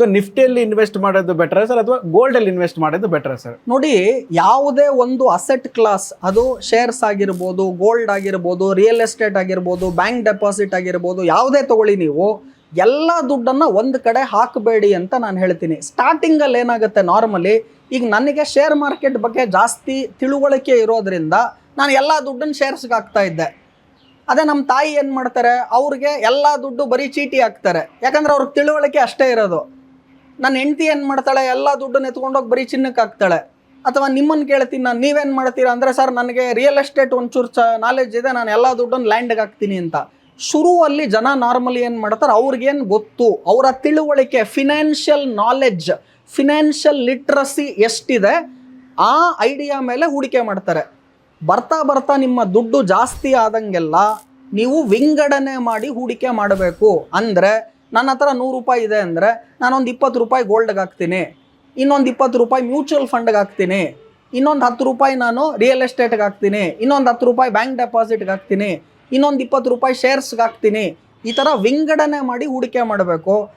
So ನಿಫ್ಟಿಯಲ್ಲಿ invest ಮಾಡೋದು better sir ಅಥವಾ ಗೋಲ್ಡಲ್ಲಿ invest ಮಾಡೋದು ಬೆಟರ್ ಸರ್? ನೋಡಿ, ಯಾವುದೇ ಒಂದು ಅಸೆಟ್ ಕ್ಲಾಸ್, ಅದು ಶೇರ್ಸ್ ಆಗಿರ್ಬೋದು, ಗೋಲ್ಡ್ ಆಗಿರ್ಬೋದು, ರಿಯಲ್ ಎಸ್ಟೇಟ್ ಆಗಿರ್ಬೋದು, ಬ್ಯಾಂಕ್ ಡೆಪಾಸಿಟ್ ಆಗಿರ್ಬೋದು, ಯಾವುದೇ ತಗೊಳ್ಳಿ ನೀವು, ಎಲ್ಲ ದುಡ್ಡನ್ನು ಒಂದು ಕಡೆ ಹಾಕಬೇಡಿ ಅಂತ ನಾನು ಹೇಳ್ತೀನಿ. ಸ್ಟಾರ್ಟಿಂಗಲ್ಲಿ ಏನಾಗುತ್ತೆ, ನಾರ್ಮಲಿ ಈಗ ನನಗೆ ಶೇರ್ ಮಾರ್ಕೆಟ್ ಬಗ್ಗೆ ಜಾಸ್ತಿ ತಿಳುವಳಿಕೆ ಇರೋದ್ರಿಂದ ನಾನು ಎಲ್ಲ ದುಡ್ಡನ್ನು ಶೇರ್ಸ್ಗೆ ಹಾಕ್ತಾ ಇದ್ದೆ. ಅದೇ ನಮ್ಮ ತಾಯಿ ಏನು ಮಾಡ್ತಾರೆ, ಅವ್ರಿಗೆ ಎಲ್ಲ ದುಡ್ಡು ಬರೀ ಚೀಟಿ ಹಾಕ್ತಾರೆ, ಯಾಕಂದ್ರೆ ಅವ್ರಿಗೆ ತಿಳುವಳಿಕೆ ಅಷ್ಟೇ ಇರೋದು. ನನ್ನ ಹೆಂಡತಿ ಏನು ಮಾಡ್ತಾಳೆ, ಎಲ್ಲ ದುಡ್ಡನ್ನು ಎತ್ಕೊಂಡೋಗಿ ಬರೀ ಚಿನ್ನಕ್ಕೆ ಹಾಕ್ತಾಳೆ. ಅಥವಾ ನಿಮ್ಮನ್ನು ಕೇಳ್ತೀನಿ ನಾನು, ನೀವೇನು ಮಾಡ್ತೀರಾ ಅಂದರೆ, ಸರ್ ನನಗೆ ರಿಯಲ್ ಎಸ್ಟೇಟ್ ಒಂಚೂರು ನಾಲೆಜ್ ಇದೆ, ನಾನು ಎಲ್ಲ ದುಡ್ಡನ್ನು ಲ್ಯಾಂಡ್ಗೆ ಹಾಕ್ತೀನಿ ಅಂತ. ಶುರುವಲ್ಲಿ ಜನ ನಾರ್ಮಲಿ ಏನು ಮಾಡ್ತಾರೆ, ಅವ್ರಿಗೇನು ಗೊತ್ತು, ಅವರ ತಿಳುವಳಿಕೆ, ಫಿನಾನ್ಷಿಯಲ್ ನಾಲೆಡ್ಜ್, ಫಿನಾನ್ಷಿಯಲ್ ಲಿಟ್ರಸಿ ಎಷ್ಟಿದೆ ಆ ಐಡಿಯಾ ಮೇಲೆ ಹೂಡಿಕೆ ಮಾಡ್ತಾರೆ. ಬರ್ತಾ ಬರ್ತಾ ನಿಮ್ಮ ದುಡ್ಡು ಜಾಸ್ತಿ ಆದಂಗೆಲ್ಲ ನೀವು ವಿಂಗಡಣೆ ಮಾಡಿ ಹೂಡಿಕೆ ಮಾಡಬೇಕು. ಅಂದರೆ ನನ್ನ ಹತ್ರ 100 ರೂಪಾಯಿ ಇದೆ ಅಂದರೆ ನಾನೊಂದು 20 ರೂಪಾಯಿ ಗೋಲ್ಡ್ಗೆ ಹಾಕ್ತೀನಿ, ಇನ್ನೊಂದು 20 ರೂಪಾಯಿ ಮ್ಯೂಚುವಲ್ ಫಂಡ್ಗೆ ಹಾಕ್ತೀನಿ, ಇನ್ನೊಂದು 10 ರೂಪಾಯಿ ನಾನು ರಿಯಲ್ ಎಸ್ಟೇಟ್ಗೆ ಹಾಕ್ತೀನಿ, ಇನ್ನೊಂದು 10 ರೂಪಾಯಿ ಬ್ಯಾಂಕ್ ಡೆಪಾಸಿಟ್ಗೆ ಹಾಕ್ತೀನಿ, ಇನ್ನೊಂದು 20 ರೂಪಾಯಿ ಶೇರ್ಸ್ಗೆ ಹಾಕ್ತೀನಿ. ಈ ಥರ ವಿಂಗಡಣೆ ಮಾಡಿ ಹೂಡಿಕೆ ಮಾಡಬೇಕು.